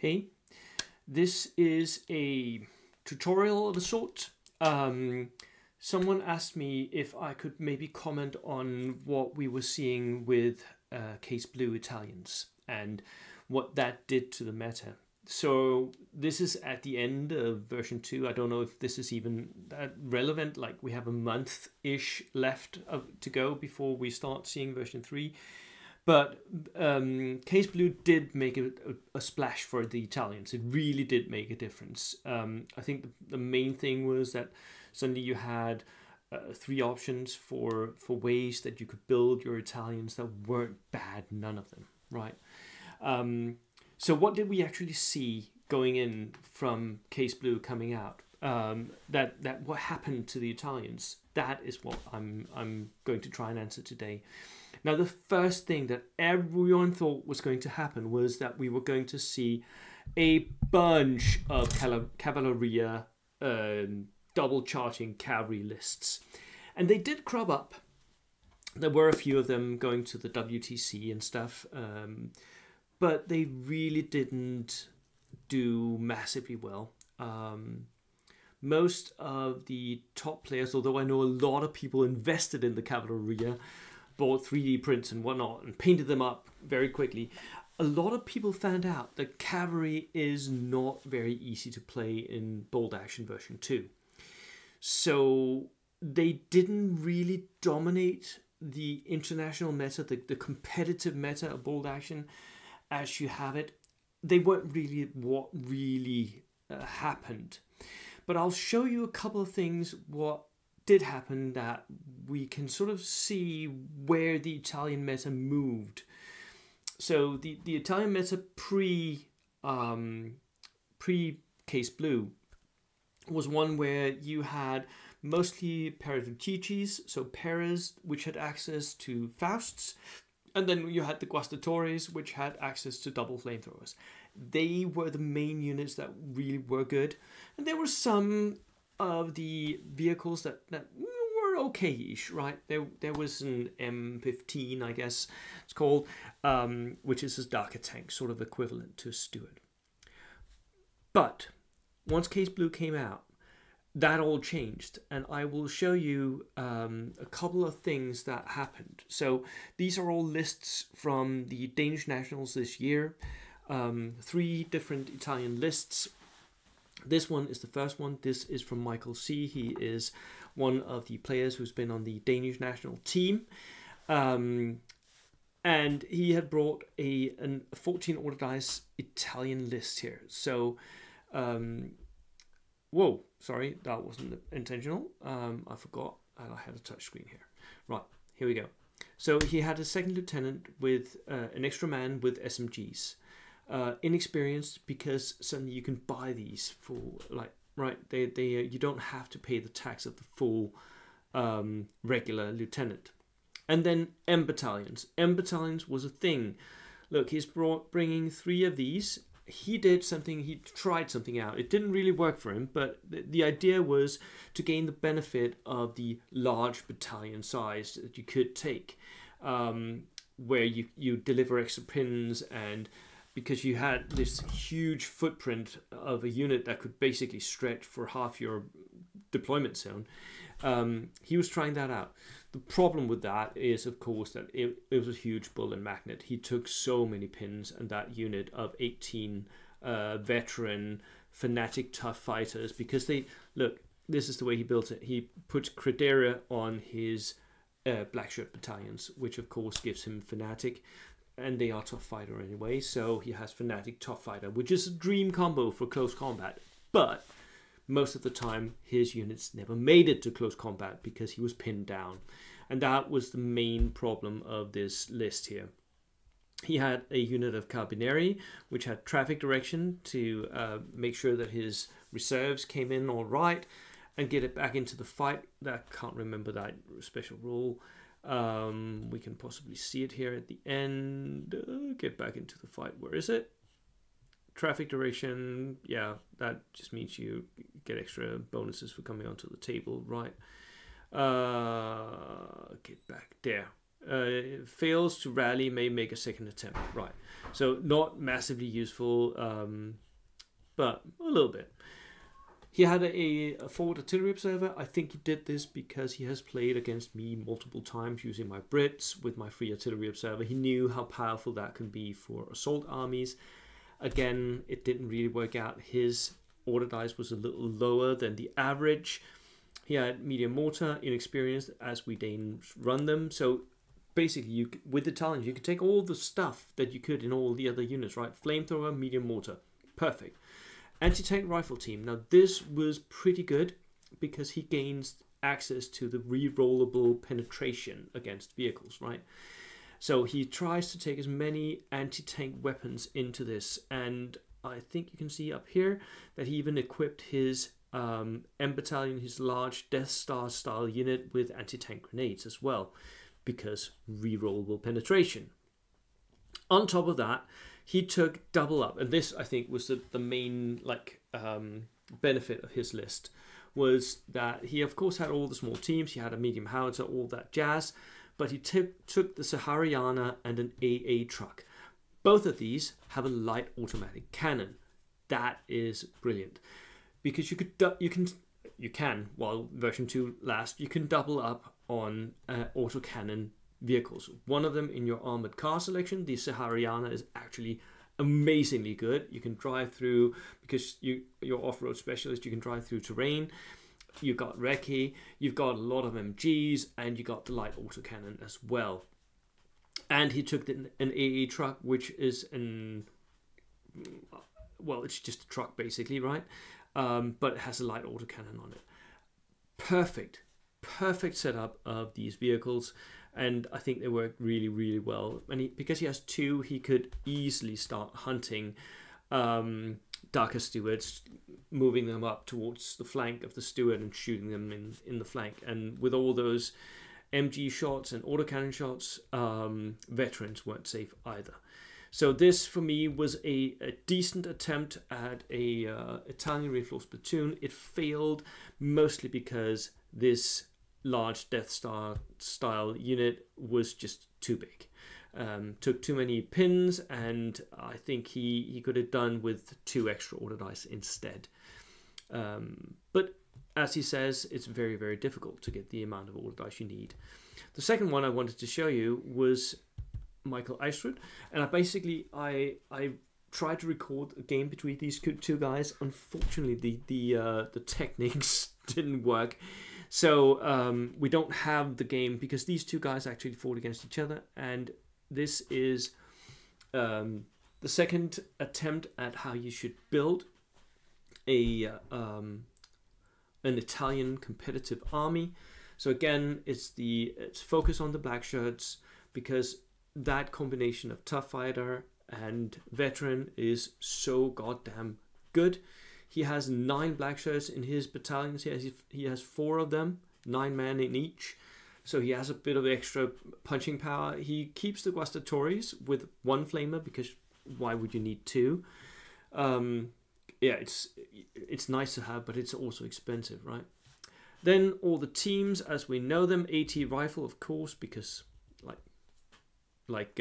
Hey, this is a tutorial of a sort. Someone asked me if I could maybe comment on what we were seeing with Case Blue Italians and what that did to the meta. So this is at the end of version 2. I don't know if this is even that relevant. Like, we have a month-ish left to go before we start seeing version 3. But Case Blue did make a splash for the Italians. It really did make a difference. I think the main thing was that suddenly you had 3 options for ways that you could build your Italians that weren't bad, none of them, right? So what did we actually see going in from Case Blue coming out? That what happened to the Italians? That is what I'm going to try and answer today. Now, the first thing that everyone thought was going to happen was that we were going to see a bunch of Cavalleria double charging cavalry lists. And they did crop up. There were a few of them going to the WTC and stuff, but they really didn't do massively well. Most of the top players, although I know a lot of people invested in the Cavalleria, bought 3D prints and whatnot and painted them up very quickly, a lot of people found out that cavalry is not very easy to play in Bold Action version 2. So they didn't really dominate the international meta, the competitive meta of Bold Action as you have it. They weren't really what really happened. But I'll show you a couple of things what did happen that we can sort of see where the Italian meta moved. So the Italian meta pre Case Blue was one where you had mostly Pereduticis, so Peres, which had access to Fausts, and then you had the Guastatores, which had access to double flamethrowers. They were the main units that really were good, and there were some of the vehicles that were okay-ish, right? There was an M15, I guess it's called, which is a darker tank, sort of equivalent to a Steward. But once Case Blue came out, that all changed, and I will show you a couple of things that happened. So these are all lists from the Danish Nationals this year. 3 different Italian lists. This one is the first one. This is from Michael C. He is one of the players who's been on the Danish national team. And he had brought a 14 order dice Italian list here. So, whoa, sorry, that wasn't intentional. I forgot I had a touch screen here. Right, here we go. So he had a second lieutenant with an extra man with SMGs. Inexperienced, because suddenly you can buy these for, like, right, you don't have to pay the tax of the full regular lieutenant. And then M battalions. M battalions was a thing. Look, he's bringing 3 of these. He tried something out. It didn't really work for him, but the idea was to gain the benefit of the large battalion size that you could take, where you deliver extra pins, and because you had this huge footprint of a unit that could basically stretch for half your deployment zone. He was trying that out. The problem with that is, of course, that it was a huge bull and magnet. He took so many pins, and that unit of 18 veteran, fanatic, tough fighters, because look, this is the way he built it. He put Criteria on his black shirt battalions, which of course gives him fanatic, and they are tough fighter anyway, so he has fanatic tough fighter, which is a dream combo for close combat. But most of the time his units never made it to close combat because he was pinned down, and that was the main problem of this list here. He had a unit of Carabinieri, which had traffic direction to make sure that his reserves came in all right and get it back into the fight. I can't remember that special rule. We can possibly see it here at the end. Get back into the fight. Where is it? Traffic duration. Yeah, that just means you get extra bonuses for coming onto the table, right? Get back there. fails to rally, may make a second attempt. Right. So not massively useful, but a little bit. He had a forward artillery observer. I think he did this because he has played against me multiple times using my Brits with my free artillery observer. He knew how powerful that can be for assault armies. Again, it didn't really work out. His order dice was a little lower than the average. He had medium mortar, inexperienced as we Danes run them. So basically, with the Italians, you could take all the stuff that you could in all the other units, right? Flamethrower, medium mortar. Perfect. Anti-tank rifle team. Now this was pretty good because he gains access to the re-rollable penetration against vehicles, right? So he tries to take as many anti-tank weapons into this, and I think you can see up here that he even equipped his M battalion, his large Death Star style unit, with anti-tank grenades as well, because re-rollable penetration. On top of that, he took double up, and this I think was the main benefit of his list, was that he of course had all the small teams. He had a medium howitzer, all that jazz, but he took the Sahariana and an AA truck. Both of these have a light automatic cannon. That is brilliant, because you can while version 2 lasts, you can double up on autocannon vehicles. One of them in your armored car selection, the Sahariana, is actually amazingly good. You can drive through, because you're off-road specialist, you can drive through terrain. You've got Recce, you've got a lot of MGs, and you got the light autocannon as well. And he took an AA truck, which is it's just a truck basically, right? But it has a light autocannon on it. Perfect setup of these vehicles. And I think they work really, really well. And because he has two, he could easily start hunting darker stewards, moving them up towards the flank of the steward and shooting them in the flank. And with all those MG shots and autocannon shots, veterans weren't safe either. So this, for me, was a decent attempt at a Italian reinforced platoon. It failed mostly because this large Death Star style unit was just too big. Took too many pins, and I think he could have done with 2 extra order dice instead. But as he says, it's very, very difficult to get the amount of order dice you need. The second one I wanted to show you was Michael Eistrud, and I tried to record a game between these two guys. Unfortunately, the techniques didn't work. So we don't have the game because these two guys actually fought against each other, and this is the second attempt at how you should build an Italian competitive army. So again, it's focus on the black shirts, because that combination of tough fighter and veteran is so goddamn good. He has 9 black shirts in his battalions. He has 4 of them, 9 men in each. So he has a bit of extra punching power. He keeps the Guastatoris with 1 flamer, because why would you need 2? Yeah, it's nice to have, but it's also expensive, right? Then all the teams as we know them. AT rifle, of course, because like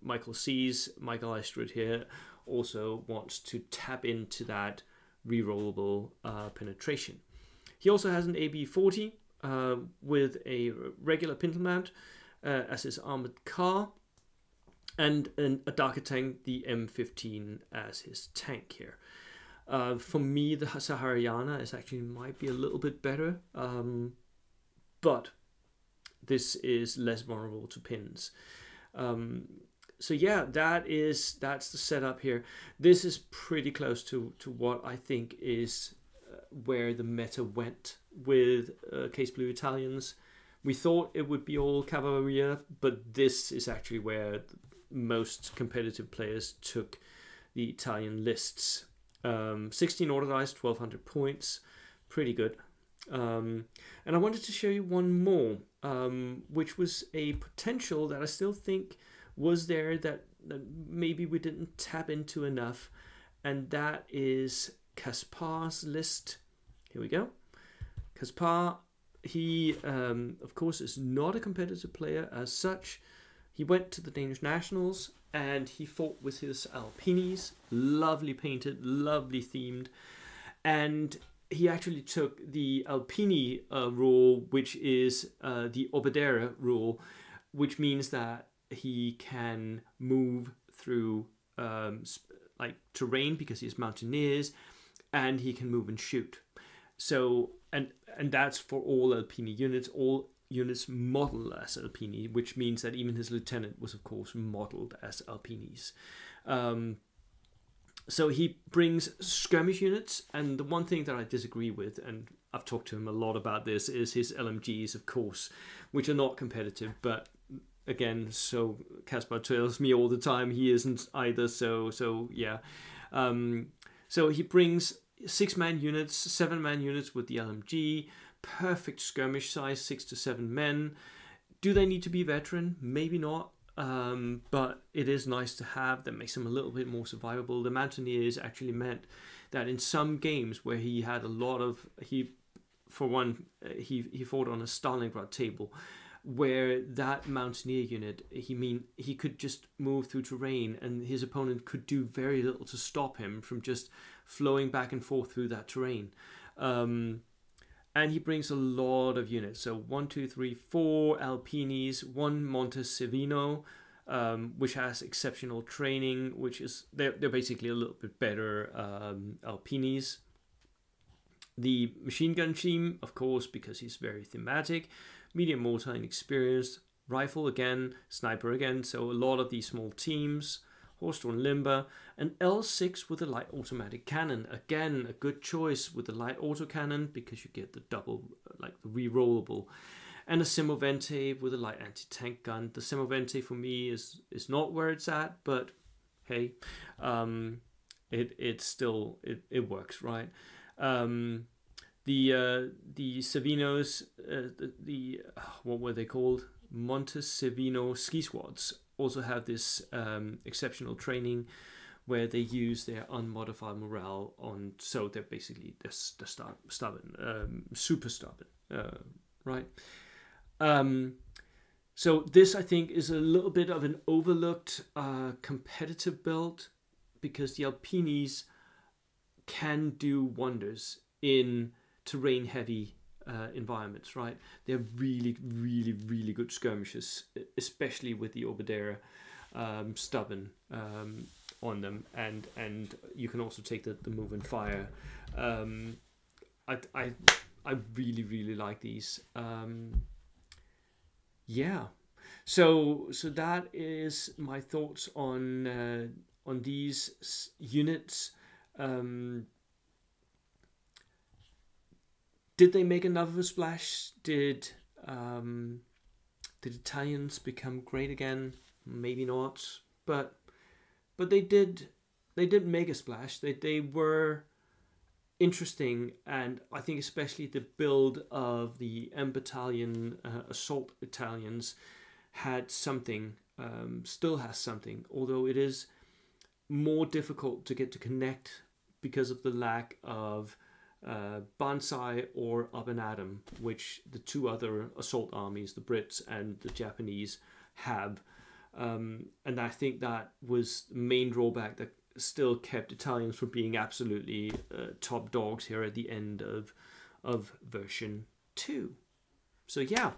Michael sees, Michael Eistrud here also wants to tap into that rerollable penetration. He also has an AB-40 with a regular pintle mount as his armored car, and a darker tank, the M15, as his tank here. For me, the Sahariana might be a little bit better, but this is less vulnerable to pins. So yeah, that's the setup here. This is pretty close to what I think is where the meta went with Case Blue Italians. We thought it would be all Cavalleria, but this is actually where most competitive players took the Italian lists. 16 order dice, 1200 points, pretty good. And I wanted to show you one more, which was a potential that I still think was there that maybe we didn't tap into enough, and that is Caspar's list. Here we go. Caspar, he of course is not a competitive player as such. He went to the Danish Nationals and he fought with his Alpinis, lovely painted, lovely themed, and he actually took the Alpini rule, which is the Oberdere rule, which means that he can move through like terrain because he's mountaineers, and he can move and shoot. So and that's for all Alpini units. All units model as Alpini, which means that even his lieutenant was of course modeled as Alpinis. So he brings skirmish units, and the one thing that I disagree with, and I've talked to him a lot about this, is his LMGs, of course, which are not competitive. But again, so Caspar tells me all the time he isn't either. So yeah. So he brings 6-man units, 7-man units with the LMG, perfect skirmish size, 6 to 7 men. Do they need to be veteran? Maybe not. But it is nice to have. That makes him a little bit more survivable. The Mountaineers actually meant that in some games where he had a lot of, he fought on a Stalingrad table, where that Mountaineer unit, he could just move through terrain, and his opponent could do very little to stop him from just flowing back and forth through that terrain. And he brings a lot of units. So 1, 2, 3, 4 Alpinis, 1 Montesivino, which has exceptional training, which is, they're basically a little bit better Alpinis. The machine gun team, of course, because he's very thematic. Medium mortar inexperienced. Rifle again, sniper again. So a lot of these small teams. Horse-drawn limber, an L6 with a light automatic cannon. Again, a good choice with the light autocannon because you get the double, like the re-rollable. And a Semovente with a light anti-tank gun. The Semovente for me is not where it's at, but hey, it still works, right? The Savinos, what were they called? Montesivino ski squads also have this exceptional training where they use their unmodified morale on, so they're basically stubborn, super stubborn, right? So this, I think, is a little bit of an overlooked competitive build, because the Alpinis can do wonders in terrain heavy environments, right? They're really, really, really good skirmishers, especially with the Oberdere stubborn on them, and you can also take the move and fire. I really, really like these. Yeah, so that is my thoughts on these units. Did they make enough of a splash? Did Italians become great again? Maybe not, but they did make a splash. They were interesting, and I think especially the build of the M Battalion assault Italians had something, still has something, although it is more difficult to get to connect because of the lack of Banzai or Up and Atom, which the two other assault armies, the Brits and the Japanese, have. And I think that was the main drawback that still kept Italians from being absolutely top dogs here at the end of version 2. So yeah,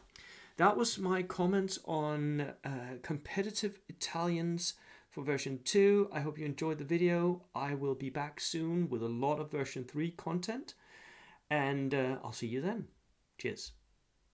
that was my comments on competitive Italians for version 2. I hope you enjoyed the video. I will be back soon with a lot of version 3 content, and I'll see you then. Cheers.